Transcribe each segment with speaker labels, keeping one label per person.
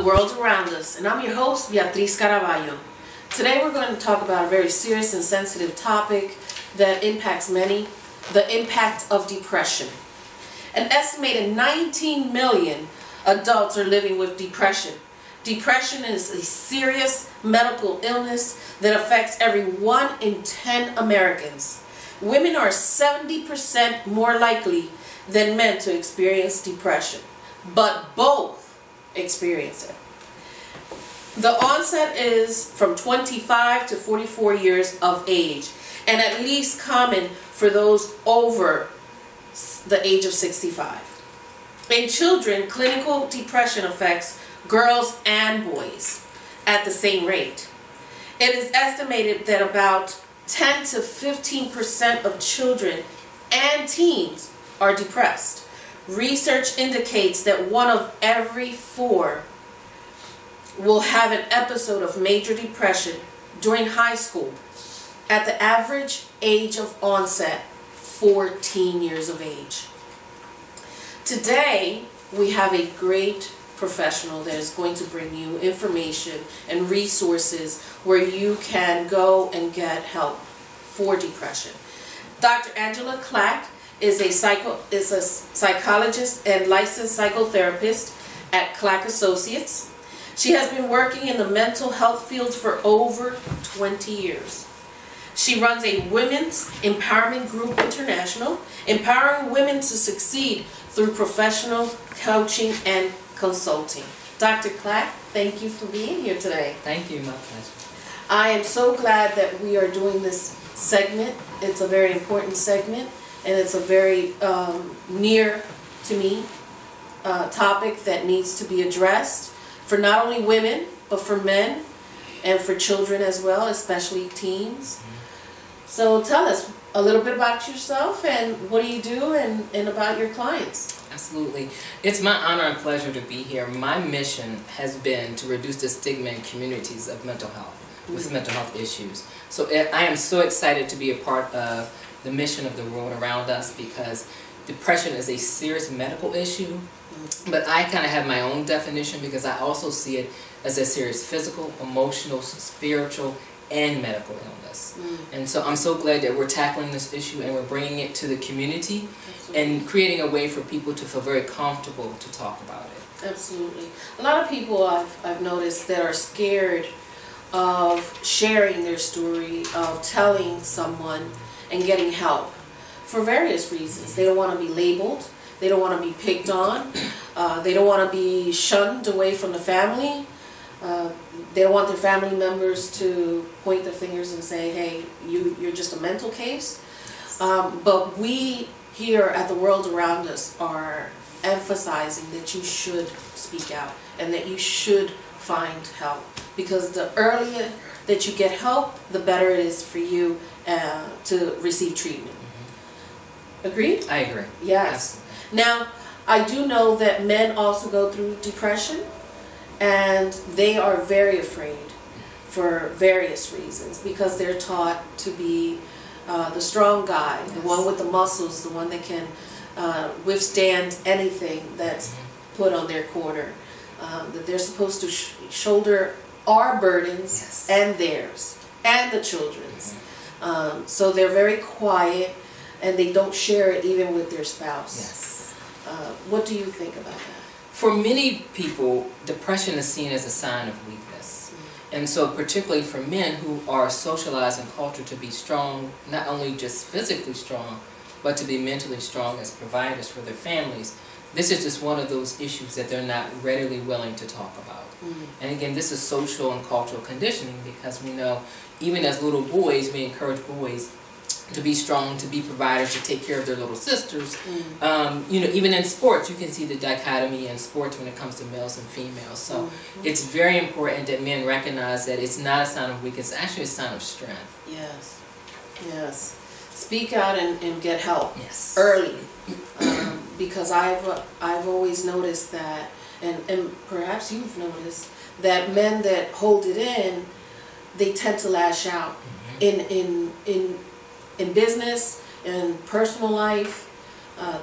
Speaker 1: the world around us, and I'm your host, Beatriz Caraballo. Today we're going to talk about a very serious and sensitive topic that impacts many, the impact of depression. An estimated 19 million adults are living with depression. Depression is a serious medical illness that affects every 1 in 10 Americans. Women are 70% more likely than men to experience depression, but both experience it. The onset is from 25 to 44 years of age, and at least common for those over the age of 65. In children, clinical depression affects girls and boys at the same rate. It is estimated that about 10 to 15% of children and teens are depressed. Research indicates that 1 of every 4 will have an episode of major depression during high school at the average age of onset, 14 years of age. Today, we have a great professional that is going to bring you information and resources where you can go and get help for depression. Dr. Angela Clack is a psychologist and licensed psychotherapist at Clack Associates. She has been working in the mental health field for over 20 years. She runs a women's empowerment group international, empowering women to succeed through professional coaching and consulting. Dr. Clack, thank you for being here today.
Speaker 2: Thank you, my pleasure.
Speaker 1: I am so glad that we are doing this segment. It's a very important segment, and it's a very near to me topic that needs to be addressed for not only women, but for men and for children as well, especially teens. So tell us a little bit about yourself and what do you do and about your clients.
Speaker 2: Absolutely. It's my honor and pleasure to be here. My mission has been to reduce the stigma in communities of mental health, with mental health issues. So I am so excited to be a part of the mission of the world around us, because depression is a serious medical issue, but I kind of have my own definition because I also see it as a serious physical, emotional, spiritual, and medical illness. And so I'm so glad that we're tackling this issue and we're bringing it to the community. Absolutely. And creating a way for people to feel very comfortable to talk about it.
Speaker 1: Absolutely. A lot of people I've noticed that are scared of sharing their story, of telling someone and getting help for various reasons. They don't want to be labeled. They don't want to be picked on. They don't want to be shunned away from the family. They don't want their family members to point their fingers and say, hey, you're just a mental case. But we here at the world around us are emphasizing that you should speak out and that you should find help. Because the earlier that you get help, the better it is for you to receive treatment. Agreed?
Speaker 2: I agree.
Speaker 1: Yes. Now, I do know that men also go through depression, and they are very afraid for various reasons, because they're taught to be the strong guy, the one with the muscles, the one that can withstand anything that's put on their corner. That they're supposed to shoulder our burdens and theirs and the children's. So they're very quiet and they don't share it even with their spouse.
Speaker 2: Yes.
Speaker 1: What do you think about that?
Speaker 2: For many people, depression is seen as a sign of weakness. And so particularly for men who are socialized and cultured to be strong, not only just physically strong, but to be mentally strong as providers for their families, this is just one of those issues that they're not readily willing to talk about. And again, this is social and cultural conditioning, because we know even as little boys, we encourage boys to be strong, to be providers, to take care of their little sisters. You know, even in sports, you can see the dichotomy in sports when it comes to males and females. So it's very important that men recognize that it's not a sign of weakness, it's actually a sign of strength.
Speaker 1: Yes. Yes. Speak out and get help.
Speaker 2: Yes.
Speaker 1: Early. Because I've always noticed that, and perhaps you've noticed, that men that hold it in, they tend to lash out in business, in personal life,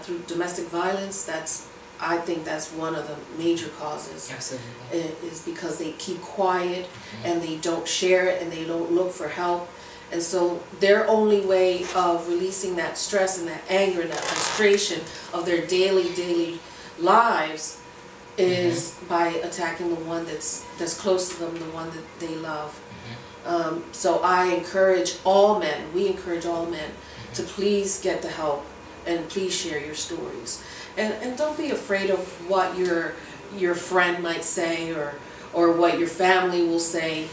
Speaker 1: through domestic violence. That's I think that's one of the major causes.
Speaker 2: Absolutely.
Speaker 1: Is because they keep quiet and they don't share it and they don't look for help. And so their only way of releasing that stress and that anger and that frustration of their daily lives is by attacking the one that's close to them, the one that they love. So I encourage all men, we encourage all men to please get the help and please share your stories. And don't be afraid of what your friend might say or what your family will say.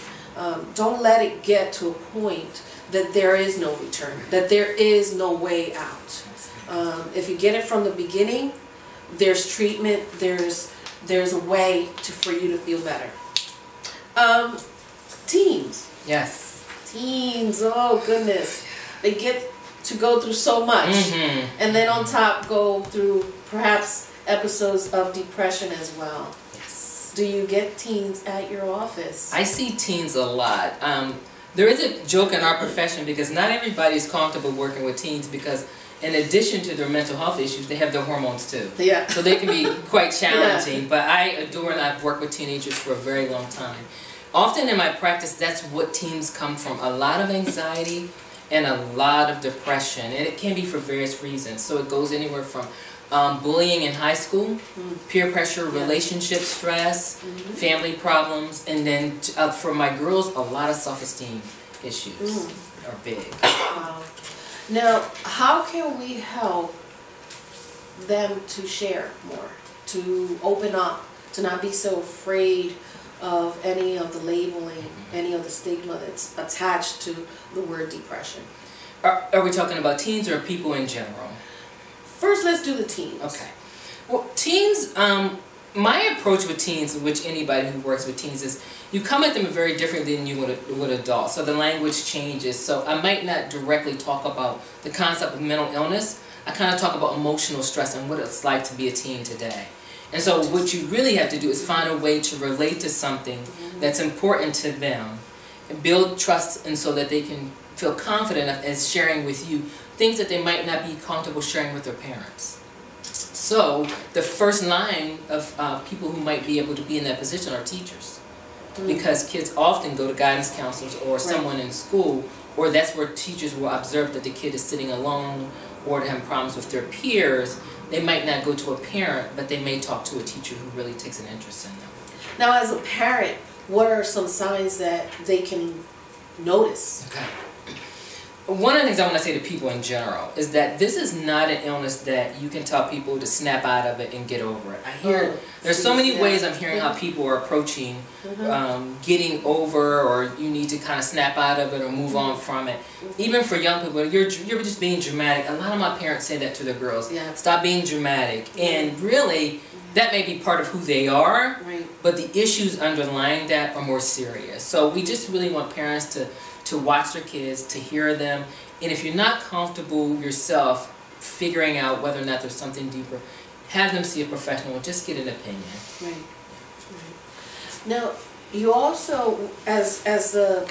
Speaker 1: Don't let it get to a point that there is no return, that there is no way out. If you get it from the beginning, there's treatment, there's a way for you to feel better. Teens.
Speaker 2: Yes.
Speaker 1: Teens, oh goodness. They get to go through so much. And then on top go through perhaps episodes of depression as well.
Speaker 2: Yes.
Speaker 1: Do you get teens at your office?
Speaker 2: I see teens a lot. There is a joke in our profession because not everybody is comfortable working with teens because in addition to their mental health issues, they have their hormones too.
Speaker 1: Yeah.
Speaker 2: So they can be quite challenging. Yeah. But I adore and I've worked with teenagers for a very long time. Often in my practice, that's what teens come from. A lot of anxiety and a lot of depression. And it can be for various reasons. So it goes anywhere from bullying in high school, peer pressure, relationship stress, family problems, and then for my girls, a lot of self-esteem issues are big.
Speaker 1: Wow. Now, how can we help them to share more, to open up, to not be so afraid of any of the labeling, any of the stigma that's attached to the word depression?
Speaker 2: Are we talking about teens or people in general?
Speaker 1: First, let's do the teens.
Speaker 2: Okay. Well, teens, my approach with teens, which anybody who works with teens is, you come at them very differently than you would adults. So the language changes. So I might not directly talk about the concept of mental illness. I kind of talk about emotional stress and what it's like to be a teen today. And so what you really have to do is find a way to relate to something that's important to them, and build trust, and so that they can feel confident as sharing with you things that they might not be comfortable sharing with their parents. So the first line of people who might be able to be in that position are teachers. Because kids often go to guidance counselors or someone in school, or that's where teachers will observe that the kid is sitting alone or having problems with their peers. They might not go to a parent, but they may talk to a teacher who really takes an interest in them.
Speaker 1: Now, as a parent, what are some signs that they can notice?
Speaker 2: Okay. One of the things I want to say to people in general is that this is not an illness that you can tell people to snap out of it and get over it. I hear there's so many ways I'm hearing how people are approaching getting over, or you need to kind of snap out of it or move on from it. Even for young people, you're just being dramatic. A lot of my parents say that to their girls. Stop being dramatic. And really, that may be part of who they are, but the issues underlying that are more serious. So we just really want parents to watch their kids, to hear them, and if you're not comfortable yourself figuring out whether or not there's something deeper, have them see a professional, just get an opinion.
Speaker 1: Right. Now, you also, as the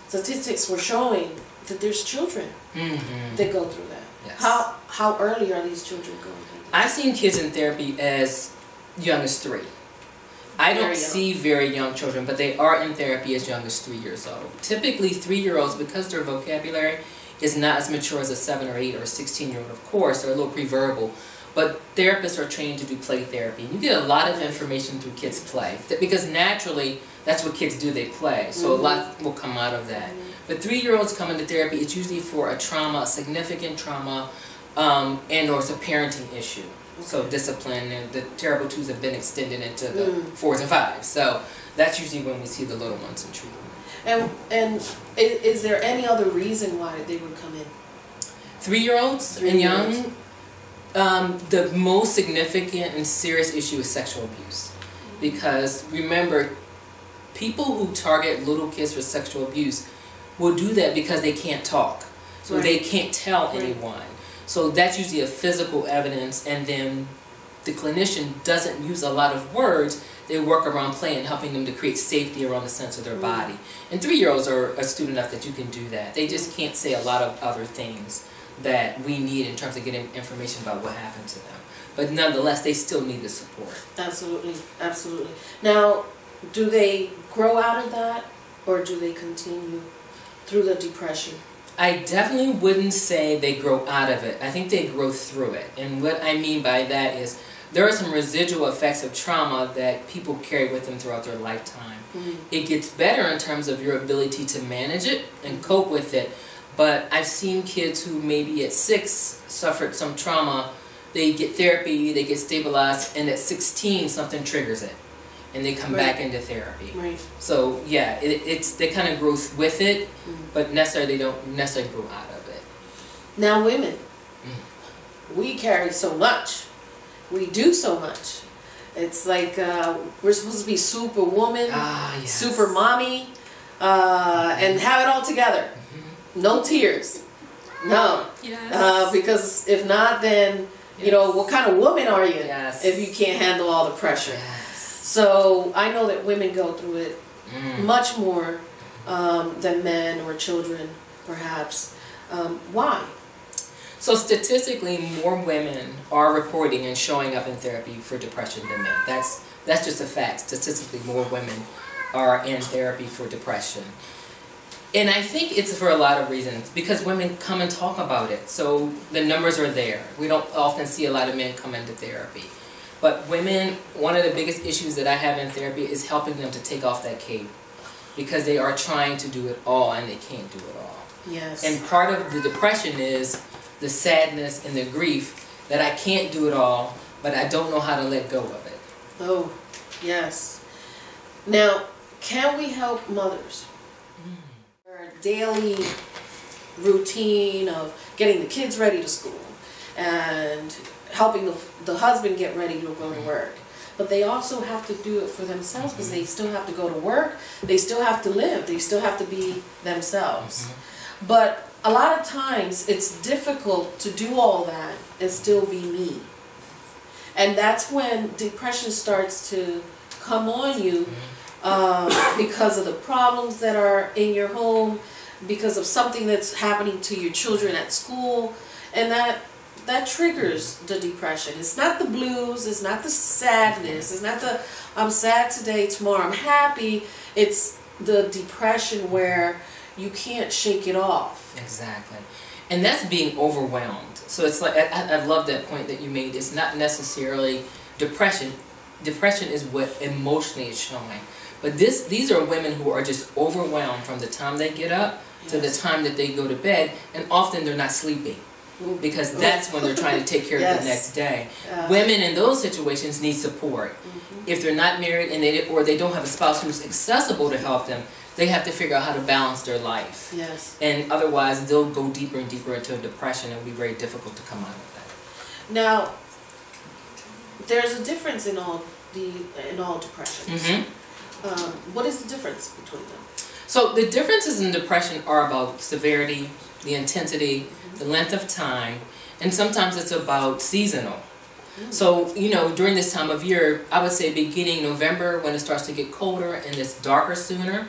Speaker 1: statistics were showing, that there's children that go through that.
Speaker 2: Yes.
Speaker 1: How early are these children going through that?
Speaker 2: I've seen kids in therapy as young as 3. I don't see very young children, but they are in therapy as young as 3 years old. Typically 3-year-olds, because their vocabulary is not as mature as a 7 or 8 or a 16-year-old, of course, they're a little pre-verbal. But therapists are trained to do play therapy. And you get a lot of information through kids' play. Because naturally, that's what kids do, they play. So a lot will come out of that. But 3-year-olds come into therapy, it's usually for a trauma, a significant trauma, and or it's a parenting issue. So discipline, and the terrible 2s have been extended into the 4s and 5s. So that's usually when we see the little ones in treatment.
Speaker 1: And is there any other reason why they would come in?
Speaker 2: 3-year-olds and young, the most significant and serious issue is sexual abuse. Because remember, people who target little kids for sexual abuse will do that because they can't talk. So they can't tell anyone. So that's usually a physical evidence, and then the clinician doesn't use a lot of words. They work around play and helping them to create safety around the sense of their body. And 3-year-olds are astute enough that you can do that. They just can't say a lot of other things that we need in terms of getting information about what happened to them. But nonetheless, they still need the support.
Speaker 1: Absolutely, absolutely. Now, do they grow out of that, or do they continue through the depression?
Speaker 2: I definitely wouldn't say they grow out of it. I think they grow through it. And what I mean by that is there are some residual effects of trauma that people carry with them throughout their lifetime. Mm-hmm. It gets better in terms of your ability to manage it and cope with it. But I've seen kids who maybe at 6 suffered some trauma. They get therapy, they get stabilized, and at 16 something triggers it, and they come back into therapy.
Speaker 1: Right.
Speaker 2: So yeah, they kind of grow with it, but they don't necessarily grow out of it.
Speaker 1: Now women, we carry so much, we do so much. It's like we're supposed to be superwoman,
Speaker 2: yes.
Speaker 1: super mommy, and have it all together. No tears, no.
Speaker 2: Yes.
Speaker 1: Because if not, then you know, what kind of woman are you if you can't handle all the pressure?
Speaker 2: Yes.
Speaker 1: So I know that women go through it much more than men or children, perhaps. Why?
Speaker 2: So statistically, more women are reporting and showing up in therapy for depression than men. That's just a fact. Statistically, more women are in therapy for depression. And I think it's for a lot of reasons, because women come and talk about it, so the numbers are there. We don't often see a lot of men come into therapy. But women, one of the biggest issues that I have in therapy is helping them to take off that cape, because they are trying to do it all and they can't do it all.
Speaker 1: Yes.
Speaker 2: And part of the depression is the sadness and the grief that I can't do it all, but I don't know how to let go of it.
Speaker 1: Oh, yes. Now, can we help mothers? Daily routine of getting the kids ready to school and helping the husband get ready to go to work, but they also have to do it for themselves, because they still have to go to work, they still have to live, they still have to be themselves. But a lot of times it's difficult to do all that and still be me, and that's when depression starts to come on you. Because of the problems that are in your home, because of something that's happening to your children at school, and that triggers the depression. It's not the blues, it's not the sadness, it's not the I'm sad today, tomorrow I'm happy. It's the depression where you can't shake it off.
Speaker 2: Exactly. And that's being overwhelmed. So it's like, I love that point that you made. It's not necessarily depression. Depression is what emotionally is showing. But these are women who are just overwhelmed from the time they get up to the time that they go to bed, and often they're not sleeping, because that's when they're trying to take care of the next day. Women in those situations need support. If they're not married and or they don't have a spouse who's accessible to help them, they have to figure out how to balance their life.
Speaker 1: Yes.
Speaker 2: And otherwise they'll go deeper and deeper into a depression, and it'll be very difficult to come out of that.
Speaker 1: Now, there's a difference in all depressions. What is the difference between them?
Speaker 2: So the differences in depression are about severity, the intensity, the length of time, and sometimes it's about seasonal. So, you know, during this time of year, I would say beginning November, when it starts to get colder and it's darker sooner,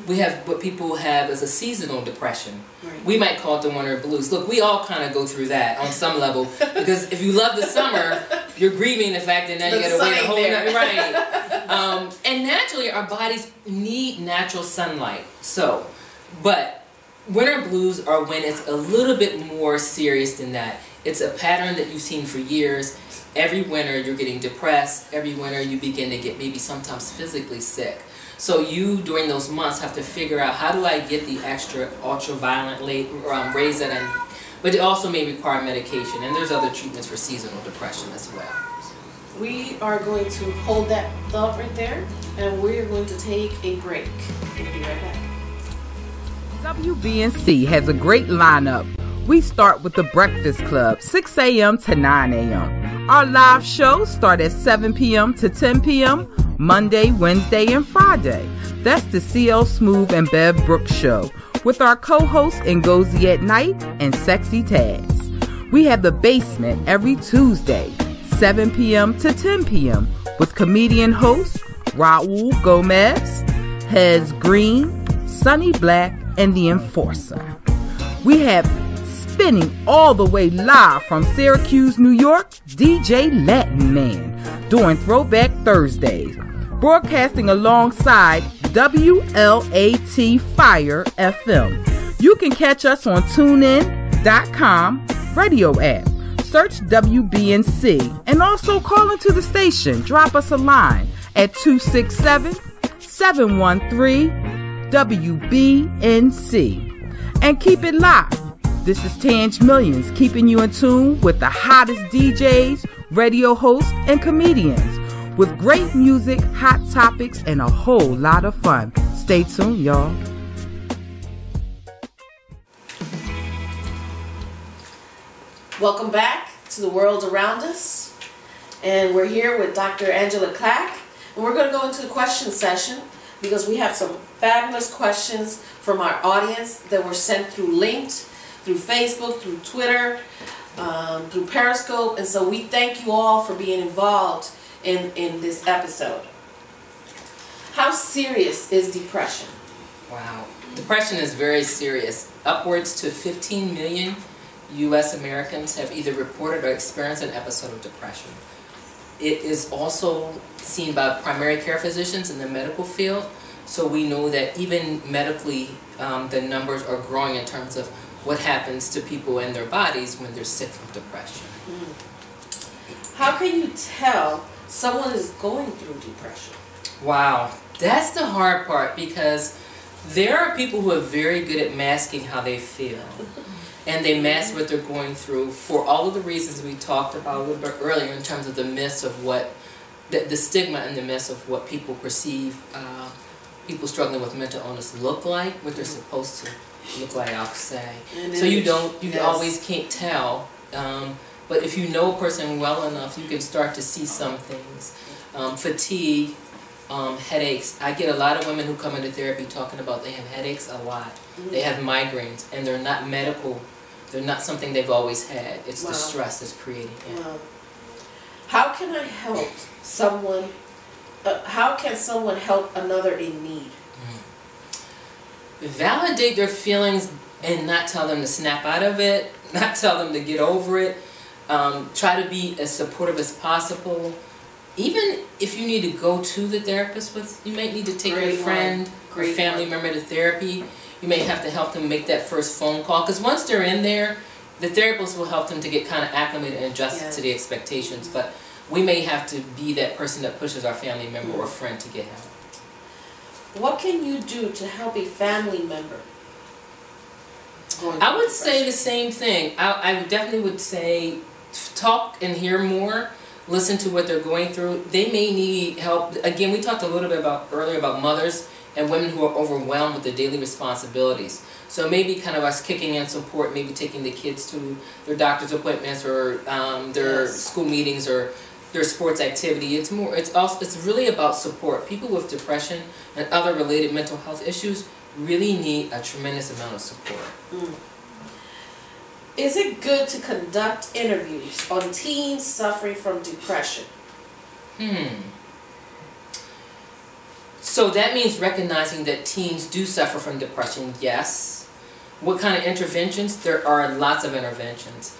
Speaker 2: we have what people have as a seasonal depression. Right. We might call it the winter blues. Look, we all kind of go through that on some level, because if you love the summer, you're grieving the fact that now you got to wait a whole nother, right. And naturally, our bodies need natural sunlight. So, but winter blues are when it's a little bit more serious than that. It's a pattern that you've seen for years. Every winter you're getting depressed. Every winter you begin to get maybe sometimes physically sick. So you, during those months, have to figure out, how do I get the extra ultraviolet rays that I need? But it also may require medication, and there's other treatments for seasonal depression as well.
Speaker 1: We are going to hold that thought right there, and we're going to take a break. We'll be right back.
Speaker 3: WBNC has a great lineup. We start with the Breakfast Club, 6 a.m. to 9 a.m. Our live shows start at 7 p.m. to 10 p.m. Monday, Wednesday, and Friday. That's the CL Smooth and Bev Brooks Show, with our co-hosts Ngozi at Night and Sexy Taz. We have the Basement every Tuesday, 7 p.m. to 10 p.m. with comedian hosts Raul Gomez, Hez Green, Sonny Black, and The Enforcer. We have Spinning all the way live from Syracuse, New York, DJ Latin Man, during Throwback Thursdays. Broadcasting alongside WLAT Fire FM. You can catch us on TuneIn.com radio app. Search WBNC and also call into the station. Drop us a line at 267-713-WBNC. And keep it locked. This is Tange Millions, keeping you in tune with the hottest DJs, radio hosts, and comedians, with great music, hot topics, and a whole lot of fun. Stay tuned, y'all.
Speaker 1: Welcome back to the world around us, and we're here with Dr. Angela Clack, and we're going to go into the question session because we have some fabulous questions from our audience that were sent through linked, through Facebook, through Twitter, through Periscope, and so we thank you all for being involved in this episode. How serious is depression?
Speaker 2: Wow. Depression is very serious. Upwards to 15 million U.S. Americans have either reported or experienced an episode of depression. It is also seen by primary care physicians in the medical field, so we know that even medically the numbers are growing in terms of what happens to people in their bodies when they're sick from depression.
Speaker 1: How can you tell someone is going through depression?
Speaker 2: Wow, that's the hard part, because there are people who are very good at masking how they feel. And they mask what they're going through for all of the reasons we talked about a little bit earlier in terms of the myths of what, the stigma and the myths of what people perceive people struggling with mental illness look like, what they're supposed to look like, I'll say. So you always can't tell. But if you know a person well enough, you can start to see some things. Fatigue, headaches. I get a lot of women who come into therapy talking about they have headaches a lot. They have migraines, and they're not medical. They're not something they've always had. It's the stress that's creating it.
Speaker 1: How can I help someone? How can someone help another in need?
Speaker 2: Validate their feelings and not tell them to snap out of it, not tell them to get over it. Try to be as supportive as possible. Even if you need to go to the therapist with, you might need to take your friend or family member to therapy. You may have to help them make that first phone call, because once they're in there, the therapist will help them to get kind of acclimated and adjusted to the expectations. But we may have to be that person that pushes our family member or friend to get help.
Speaker 1: What can you do to help a family member?
Speaker 2: I would say the same thing. I definitely would say talk and hear more. Listen to what they're going through. They may need help. Again, we talked a little bit earlier about mothers and women who are overwhelmed with the daily responsibilities. So maybe kind of us kicking in support, maybe taking the kids to their doctor's appointments or their school meetings or their sports activity. It's really about support. People with depression and other related mental health issues really need a tremendous amount of support.
Speaker 1: Is it good to conduct interviews on teens suffering from depression?
Speaker 2: So that means recognizing that teens do suffer from depression, yes. What kind of interventions? There are lots of interventions.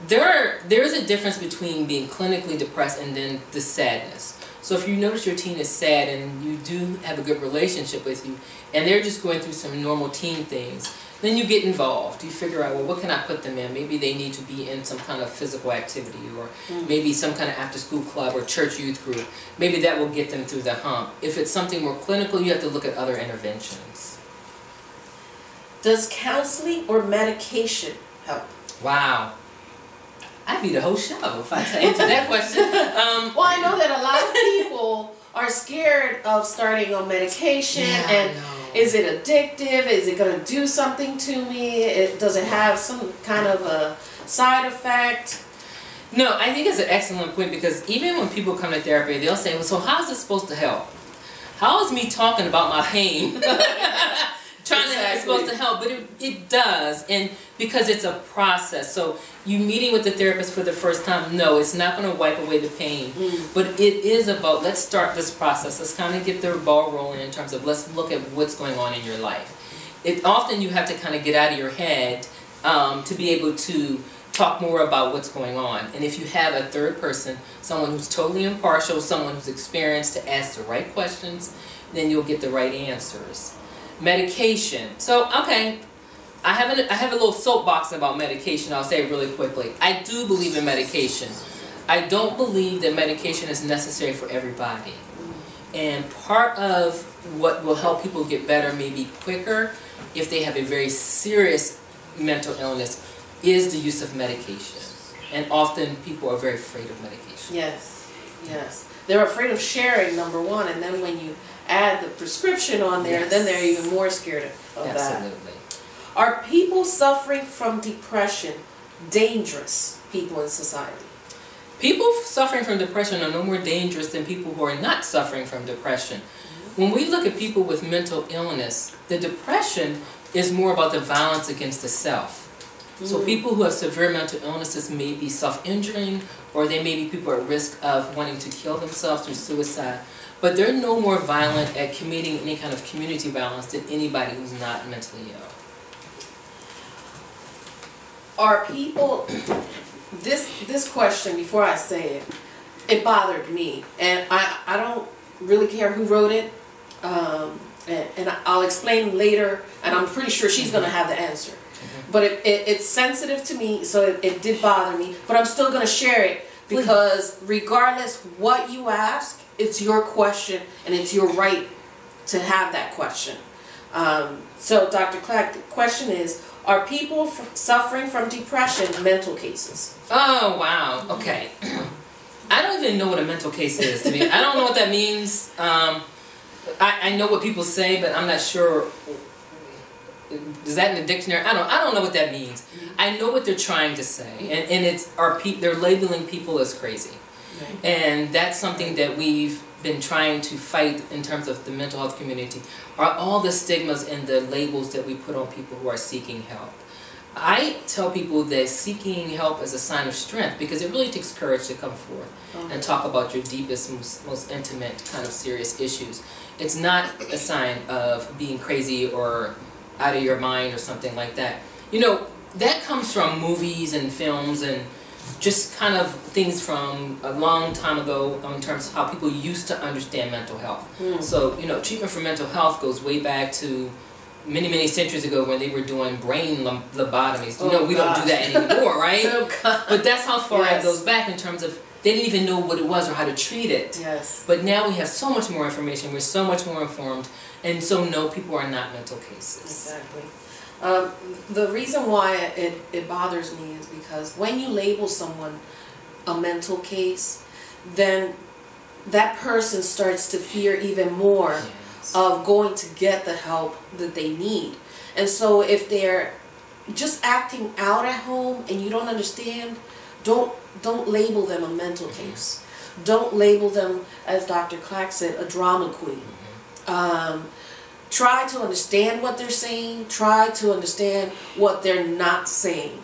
Speaker 2: There is a difference between being clinically depressed and then the sadness. So if you notice your teen is sad and you do have a good relationship with you and they're just going through some normal teen things, then you get involved. You figure out, well, what can I put them in? Maybe they need to be in some kind of physical activity or maybe some kind of after-school club or church youth group. Maybe that will get them through the hump. If it's something more clinical, you have to look at other interventions.
Speaker 1: Does counseling or medication help?
Speaker 2: Wow. I'd be the whole show if I answer that question.
Speaker 1: Well, I know that a lot of people are scared of starting on medication, and is it addictive? Is it going to do something to me? Does it have some kind of a side effect?
Speaker 2: No, I think it's an excellent point, because even when people come to therapy, they'll say, well, so how is this supposed to help? How is me talking about my pain it's supposed to help? But it does, and because it's a process. So you meeting with the therapist for the first time, no, it's not going to wipe away the pain. But it is about, let's start this process. Let's kind of get the ball rolling in terms of let's look at what's going on in your life. Often you have to kind of get out of your head to be able to talk more about what's going on. And if you have a third person, someone who's totally impartial, someone who's experienced to ask the right questions, then you'll get the right answers. Medication. So, okay, I have a little soapbox about medication. I'll say it really quickly. I do believe in medication. I don't believe that medication is necessary for everybody. And part of what will help people get better, maybe quicker, if they have a very serious mental illness, is the use of medication. And often people are very afraid of medication.
Speaker 1: Yes, yes. They're afraid of sharing, number one, and then when you add the prescription on there,
Speaker 2: Yes.
Speaker 1: then they're even more scared of that.
Speaker 2: Absolutely.
Speaker 1: Are people suffering from depression dangerous people in society?
Speaker 2: People suffering from depression are no more dangerous than people who are not suffering from depression. When we look at people with mental illness, the depression is more about the violence against the self. So people who have severe mental illnesses may be self-injuring, or they may be people at risk of wanting to kill themselves through suicide. But they're no more violent at committing any kind of community violence than anybody who's not mentally ill.
Speaker 1: Are people, this question, before I say it, it bothered me. And I don't really care who wrote it. And I'll explain later, and I'm pretty sure she's going to have the answer. But it's sensitive to me, so it did bother me. But I'm still going to share it, because regardless what you ask, it's your question, and it's your right to have that question. So Dr. Clack, the question is, are people suffering from depression mental cases?
Speaker 2: Oh, wow. Okay. I don't even know what a mental case is, to me. I don't know what that means. I know what people say, but I'm not sure. Is that in the dictionary? I don't know what that means. I know what they're trying to say, and it's they're labeling people as crazy, and that's something that we've been trying to fight in terms of the mental health community. Are all the stigmas and the labels that we put on people who are seeking help. I tell people that seeking help is a sign of strength, because it really takes courage to come forth and talk about your deepest, most intimate kind of serious issues. It's not a sign of being crazy or out of your mind or something like that. You know, that comes from movies and films and just kind of things from a long time ago in terms of how people used to understand mental health. So, you know, treatment for mental health goes way back to many, many centuries ago when they were doing brain lobotomies. You know, we don't do that anymore, right? But that's how far it goes back in terms of they didn't even know what it was or how to treat it.
Speaker 1: Yes.
Speaker 2: But now we have so much more information. We're so much more informed. And so, no, people are not mental cases.
Speaker 1: Exactly. The reason why it bothers me is because when you label someone a mental case, then that person starts to fear even more of going to get the help that they need. And so if they're just acting out at home and you don't understand, don't label them a mental case. Don't label them, as Dr. Clack said, a drama queen. Try to understand what they're saying. Try to understand what they're not saying.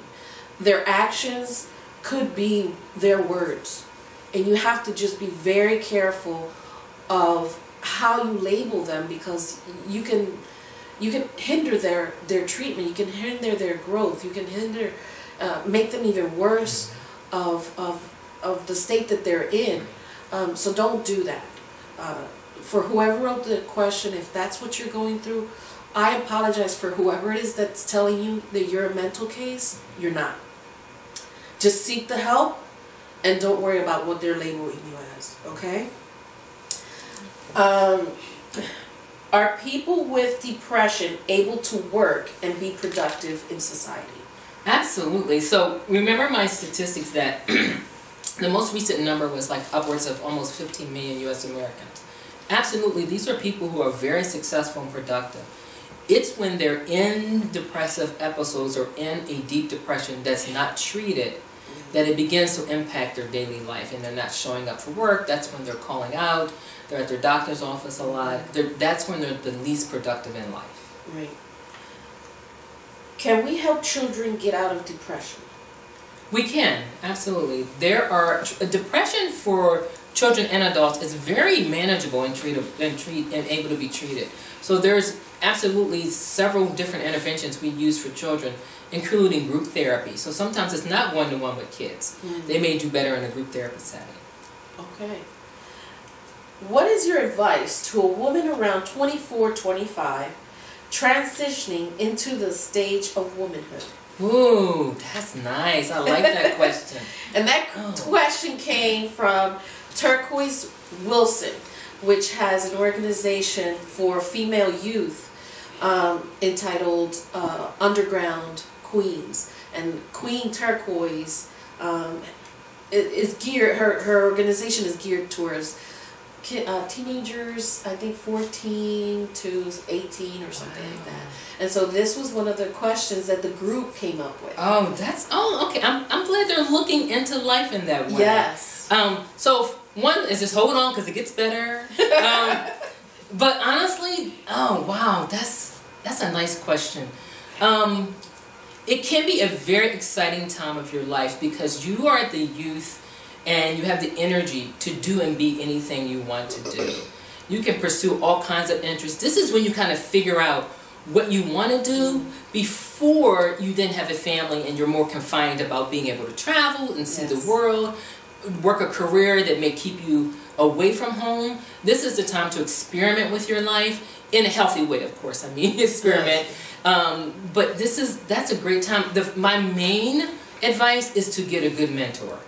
Speaker 1: Their actions could be their words. And you have to just be very careful of how you label them, because you can hinder their treatment. You can hinder their growth. You can hinder, make them even worse of the state that they're in. So don't do that. For whoever wrote the question, if that's what you're going through, I apologize for whoever it is that's telling you that you're a mental case. You're not. Just seek the help and don't worry about what they're labeling you as, okay? Are people with depression able to work and be productive in society?
Speaker 2: Absolutely. So remember my statistics that the most recent number was like upwards of almost 15 million U.S. Americans. Absolutely, these are people who are very successful and productive. It's when they're in depressive episodes or in a deep depression that's not treated that it begins to impact their daily life, and they're not showing up for work. That's when they're calling out. They're at their doctor's office a lot. That's when they're the least productive in life.
Speaker 1: Right. Can we help children get out of depression?
Speaker 2: We can, absolutely. There are depression for children and adults is very manageable and able to be treated. So there's absolutely several different interventions we use for children, including group therapy. So sometimes it's not one-to-one with kids. They may do better in a group therapy setting.
Speaker 1: Okay. What is your advice to a woman around 24, 25, transitioning into the stage of womanhood?
Speaker 2: Ooh, that's nice. I like that question.
Speaker 1: And that question came from Turquoise Wilson, which has an organization for female youth entitled Underground Queens. And Queen Turquoise is geared, her organization is geared towards teenagers, I think 14 to 18 or something like that. And so this was one of the questions that the group came up with.
Speaker 2: Okay. I'm glad they're looking into life in that way.
Speaker 1: Yes.
Speaker 2: So one is just hold on because it gets better. But honestly, oh wow, that's a nice question. It can be a very exciting time of your life because you are at the youth and you have the energy to do and be anything you want to do. You can pursue all kinds of interests. This is when you kind of figure out what you want to do before you then have a family and you're more confined about being able to travel and see the world, work a career that may keep you away from home. This is the time to experiment with your life in a healthy way, of course. I mean, experiment. But that's a great time. My main advice is to get a good mentor.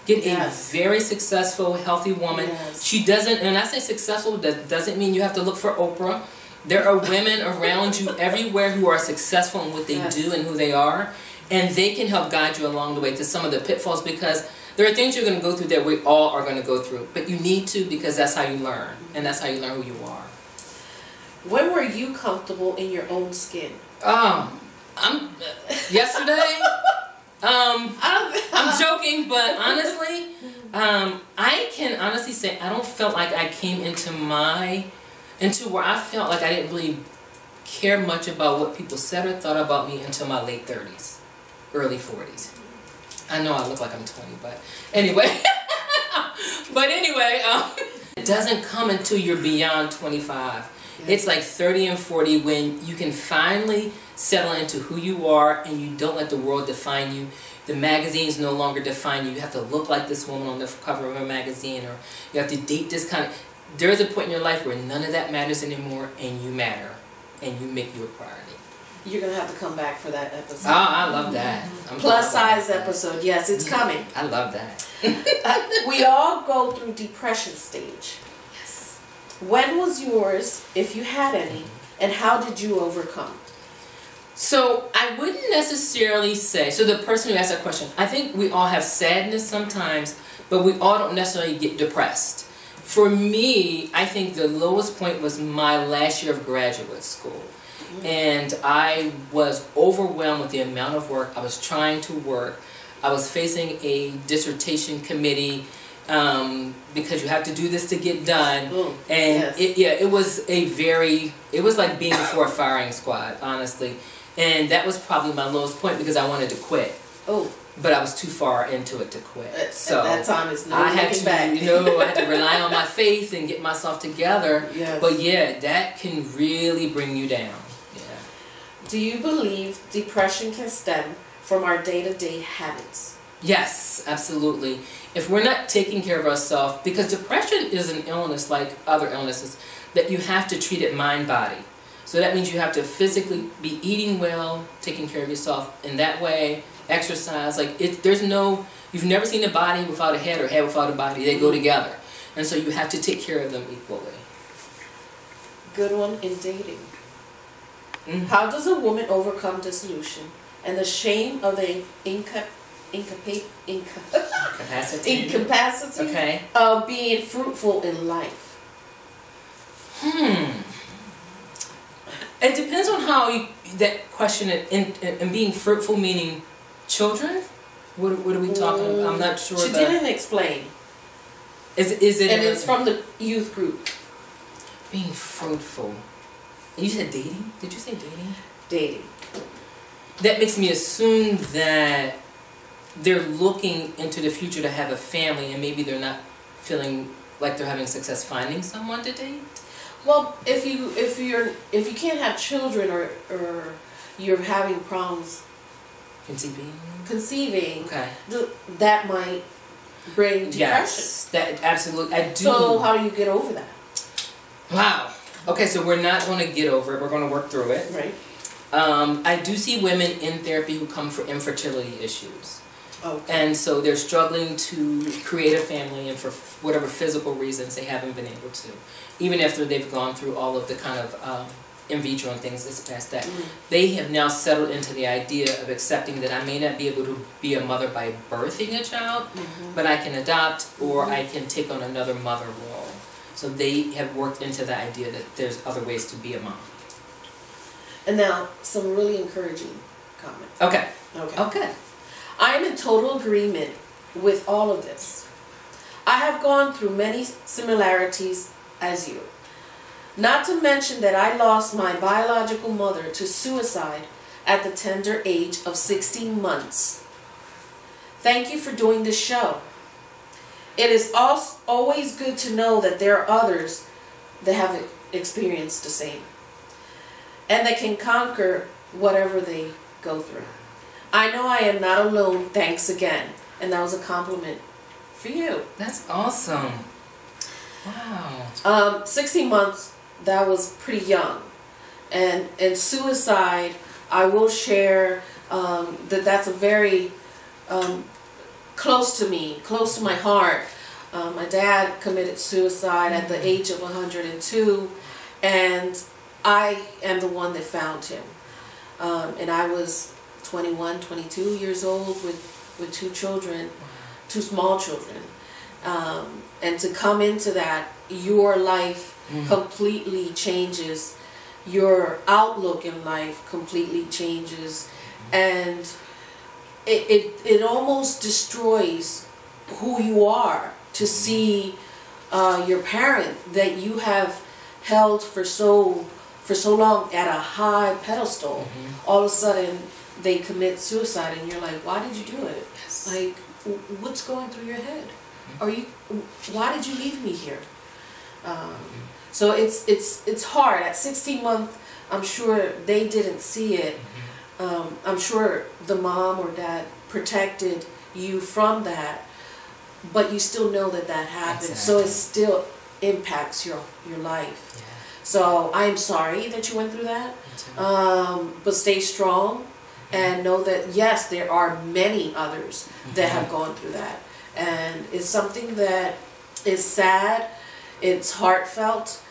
Speaker 2: Get a very successful, healthy woman. She doesn't, and I say successful, that doesn't mean you have to look for Oprah. There are women around you everywhere who are successful in what they do and who they are, and they can help guide you along the way to some of the pitfalls, because there are things you're going to go through that we all are going to go through, but you need to, because that's how you learn, and that's how you learn who you are.
Speaker 1: When were you comfortable in your own skin?
Speaker 2: Yesterday. I'm joking, but honestly, I can honestly say I don't feel like I came into where I felt like I didn't really care much about what people said or thought about me until my late 30s, early 40s. I know I look like I'm 20, but anyway. It doesn't come until you're beyond 25. It's like 30 and 40 when you can finally settle into who you are and you don't let the world define you. The magazines no longer define you. You have to look like this woman on the cover of a magazine, or you have to date this kind of... There is a point in your life where none of that matters anymore, and you matter, and you make you a priority.
Speaker 1: You're going to have to come back for that episode.
Speaker 2: Oh, I love that.
Speaker 1: Plus size episode. Yes, it's coming.
Speaker 2: I love that.
Speaker 1: We all go through depression stage.
Speaker 2: Yes.
Speaker 1: When was yours, if you had any, and how did you overcome?
Speaker 2: So I wouldn't necessarily say, so the person who asked that question, I think we all have sadness sometimes, but we all don't necessarily get depressed. For me, I think the lowest point was my last year of graduate school. And I was overwhelmed with the amount of work. I was trying to work. I was facing a dissertation committee because you have to do this to get done. And it was like being before a firing squad, honestly. And that was probably my lowest point because I wanted to quit. But I was too far into it to quit. So
Speaker 1: at that time, it's no
Speaker 2: I had
Speaker 1: looking
Speaker 2: to,
Speaker 1: back.
Speaker 2: I had to rely on my faith and get myself together.
Speaker 1: Yes.
Speaker 2: But yeah, that can really bring you down. Yeah.
Speaker 1: Do you believe depression can stem from our day-to-day habits?
Speaker 2: Yes, absolutely. If we're not taking care of ourselves, because depression is an illness like other illnesses that you have to treat it mind-body. So that means you have to physically be eating well, taking care of yourself in that way, exercise. You've never seen a body without a head or head without a body. They go together. And so you have to take care of them equally.
Speaker 1: Good one in dating. How does a woman overcome dissolution and the shame of the incapacity of being fruitful in life?
Speaker 2: It depends on how that question and being fruitful, meaning children. What are we talking about? I'm not sure.
Speaker 1: She didn't explain.
Speaker 2: Is it?
Speaker 1: And it's from the youth group.
Speaker 2: Being fruitful. You said dating? Did you say dating?
Speaker 1: Dating.
Speaker 2: That makes me assume that they're looking into the future to have a family, and maybe they're not feeling like they're having success finding someone to date?
Speaker 1: Well, if you can't have children or you're having problems conceiving,
Speaker 2: okay,
Speaker 1: that might bring depression.
Speaker 2: Yes, that absolutely. I do.
Speaker 1: So how do you get over that?
Speaker 2: Wow. Okay, so we're not going to get over it. We're going to work through it.
Speaker 1: Right.
Speaker 2: I do see women in therapy who come for infertility issues.
Speaker 1: Okay.
Speaker 2: And so they're struggling to create a family, and for whatever physical reasons they haven't been able to. Even after they've gone through all of the kind of in vitro and things that's past that. They have now settled into the idea of accepting that I may not be able to be a mother by birthing a child, but I can adopt, or I can take on another mother role. So they have worked into the idea that there's other ways to be a mom.
Speaker 1: And now, some really encouraging comments.
Speaker 2: Okay.
Speaker 1: Okay.
Speaker 2: Oh, good.
Speaker 1: I am in total agreement with all of this. I have gone through many similarities as you. Not to mention that I lost my biological mother to suicide at the tender age of 16 months. Thank you for doing this show. It is always good to know that there are others that have experienced the same, and that can conquer whatever they go through. I know I am not alone, thanks again. And that was a compliment for you.
Speaker 2: That's awesome. Wow.
Speaker 1: 16 months, that was pretty young. And suicide, I will share that's a very close to me, close to my heart. My dad committed suicide at the age of 102, and I am the one that found him. And I was 21, 22 years old with two children, two small children. And to come into that, your life completely changes. Your outlook in life completely changes. And it almost destroys who you are to see your parent that you have held for so long at a high pedestal. All of a sudden they commit suicide, and you're like, why did you do it?
Speaker 2: Yes.
Speaker 1: Like, what's going through your head? Why did you leave me here? So it's hard. At 16 months, I'm sure they didn't see it. I'm sure the mom or dad protected you from that, but you still know that happened. Exactly. So it still impacts your life. Yeah. So I'm sorry that you went through that, but stay strong and know that yes, there are many others that have gone through that, and it's something that is sad, it's heartfelt,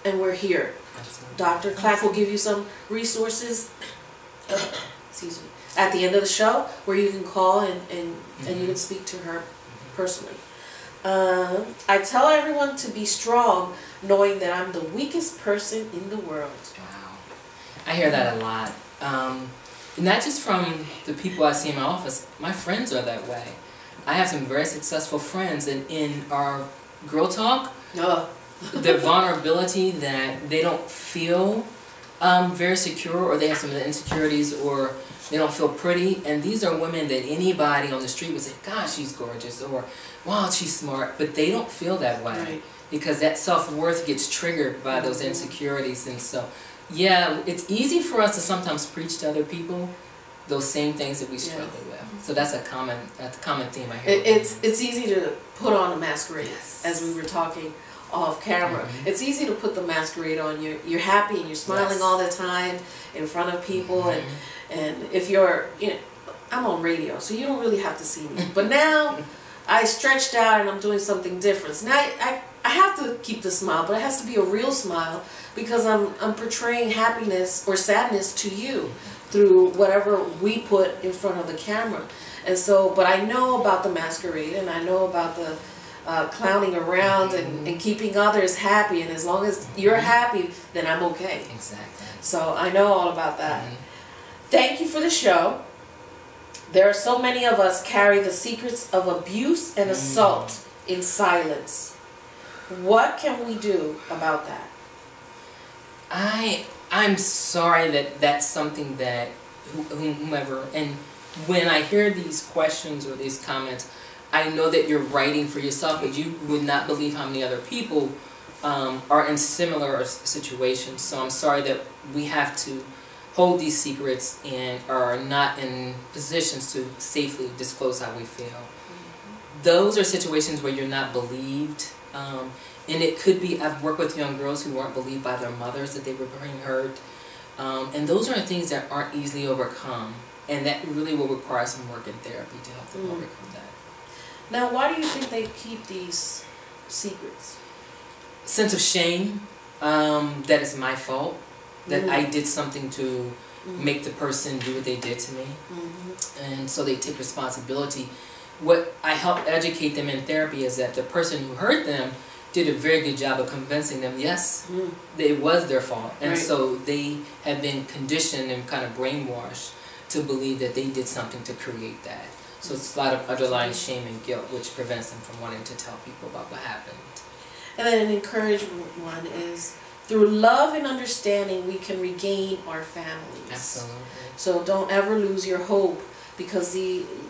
Speaker 1: and we're here. Dr. Clack will give you some resources excuse me, at the end of the show where you can call and you can speak to her personally. I tell everyone to be strong, knowing that I'm the weakest person in the world.
Speaker 2: Wow. I hear that a lot. Not just from the people I see in my office, my friends are that way. I have some very successful friends, and in our girl talk, the vulnerability that they don't feel very secure, or they have some of the insecurities, or they don't feel pretty. And these are women that anybody on the street would say, gosh, she's gorgeous, or wow, she's smart, but they don't feel that way. Right. Because that self-worth gets triggered by those insecurities. And so, yeah, it's easy for us to sometimes preach to other people those same things that we struggle with. So that's a common theme I hear.
Speaker 1: It's easy to put on a masquerade, as we were talking off camera. It's easy to put the masquerade on. You're happy and you're smiling all the time in front of people, and if you're, I'm on radio, so you don't really have to see me. But now I stretched out and I'm doing something different. So now I have to keep the smile, but it has to be a real smile, because I'm portraying happiness or sadness to you through whatever we put in front of the camera. And so, but I know about the masquerade, and I know about the clowning around and keeping others happy, and as long as you're happy, then I'm okay.
Speaker 2: Exactly.
Speaker 1: So I know all about that. Thank you for the show. There are so many of us carry the secrets of abuse and assault in silence. What can we do about that?
Speaker 2: I'm sorry that that's something that whomever, and when I hear these questions or these comments, I know that you're writing for yourself, but you would not believe how many other people are in similar situations. So I'm sorry that we have to hold these secrets and are not in positions to safely disclose how we feel. Those are situations where you're not believed. And it could be, I've worked with young girls who weren't believed by their mothers that they were being hurt. And those are things that aren't easily overcome. And that really will require some work in therapy to help them overcome that.
Speaker 1: Now, why do you think they keep these secrets?
Speaker 2: Sense of shame, that it's my fault, that I did something to make the person do what they did to me. And so they take responsibility. What I help educate them in therapy is that the person who hurt them did a very good job of convincing them, yes, it was their fault. And so they have been conditioned and kind of brainwashed to believe that they did something to create that. So it's a lot of underlying shame and guilt, which prevents them from wanting to tell people about what happened.
Speaker 1: And then an encouragement one is, through love and understanding, we can regain our families.
Speaker 2: Absolutely.
Speaker 1: So don't ever lose your hope, because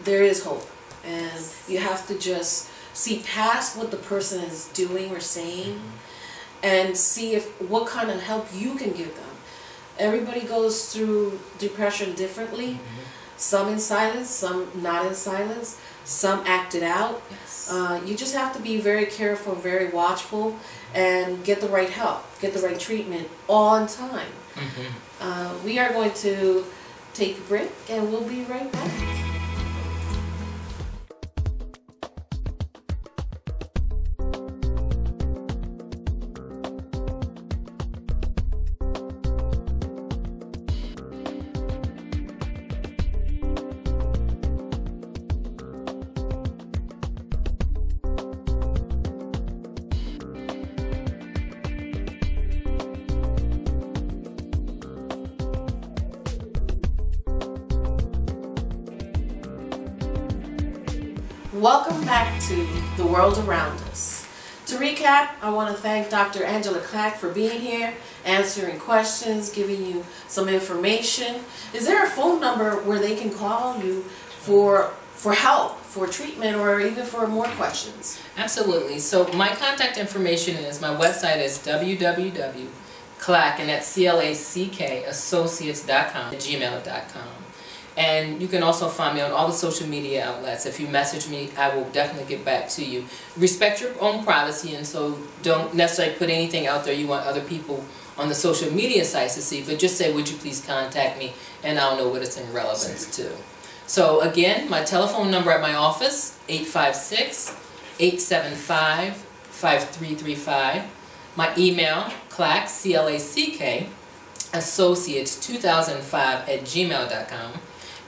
Speaker 1: there is hope. And you have to just see past what the person is doing or saying and see what kind of help you can give them. Everybody goes through depression differently. Some in silence, some not in silence, some act it out. You just have to be very careful, very watchful, and get the right help, get the right treatment on time. We are going to take a break, and we'll be right back. Welcome back to The World Around Us. To recap, I want to thank Dr. Angela Clack for being here, answering questions, giving you some information. Is there a phone number where they can call you for help, for treatment, or even for more questions?
Speaker 2: Absolutely. So my contact information is, my website is www.clack, and that's CLACK, associates.com, gmail.com. And you can also find me on all the social media outlets. If you message me, I will definitely get back to you. Respect your own privacy, and so don't necessarily put anything out there you want other people on the social media sites to see, but just say, would you please contact me, and I'll know what it's in relevance to. So again, my telephone number at my office, 856-875-5335. My email, Clack, C-L-A-C-K, associates2005@gmail.com.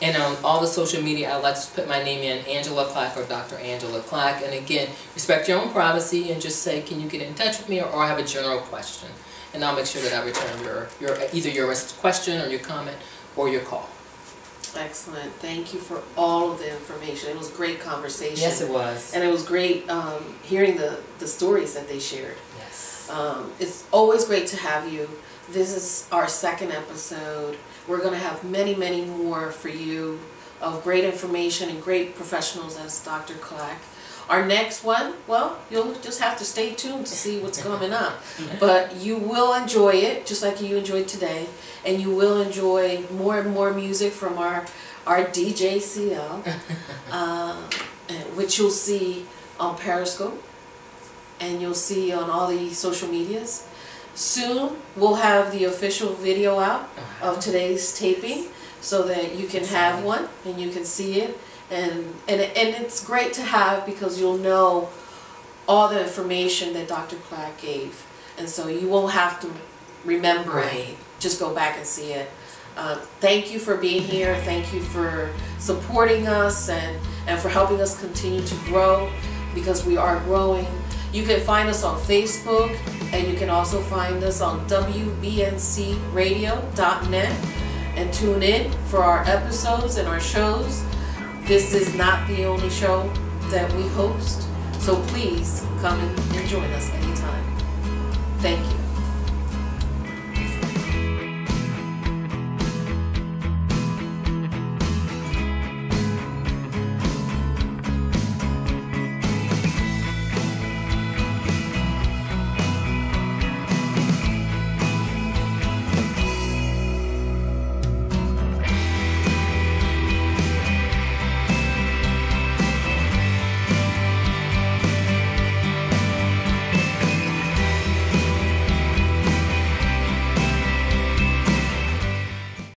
Speaker 2: And on all the social media outlets, put my name in, Angela Clack or Dr. Angela Clack. And again, respect your own privacy and just say, can you get in touch with me, or I have a general question. And I'll make sure that I return either your question or your comment or your call.
Speaker 1: Excellent. Thank you for all of the information. It was a great conversation.
Speaker 2: Yes, it was.
Speaker 1: And it was great hearing the stories that they shared.
Speaker 2: Yes.
Speaker 1: It's always great to have you. This is our second episode. We're going to have many, many more for you of great information and great professionals as Dr. Clack. Our next one, well, you'll just have to stay tuned to see what's coming up. But you will enjoy it, just like you enjoyed today. And you will enjoy more and more music from our DJ CL, which you'll see on Periscope. And you'll see on all the social medias. Soon we'll have the official video out of today's taping, so that you can have one and you can see it, and it's great to have, because you'll know all the information that Dr. Clack gave, and so you won't have to remember it. Just go back and see it. Thank you for being here. Thank you for supporting us and for helping us continue to grow, because we are growing. You can find us on Facebook, and you can also find us on WBNCradio.net, and tune in for our episodes and our shows. This is not the only show that we host, so please come and join us anytime. Thank you.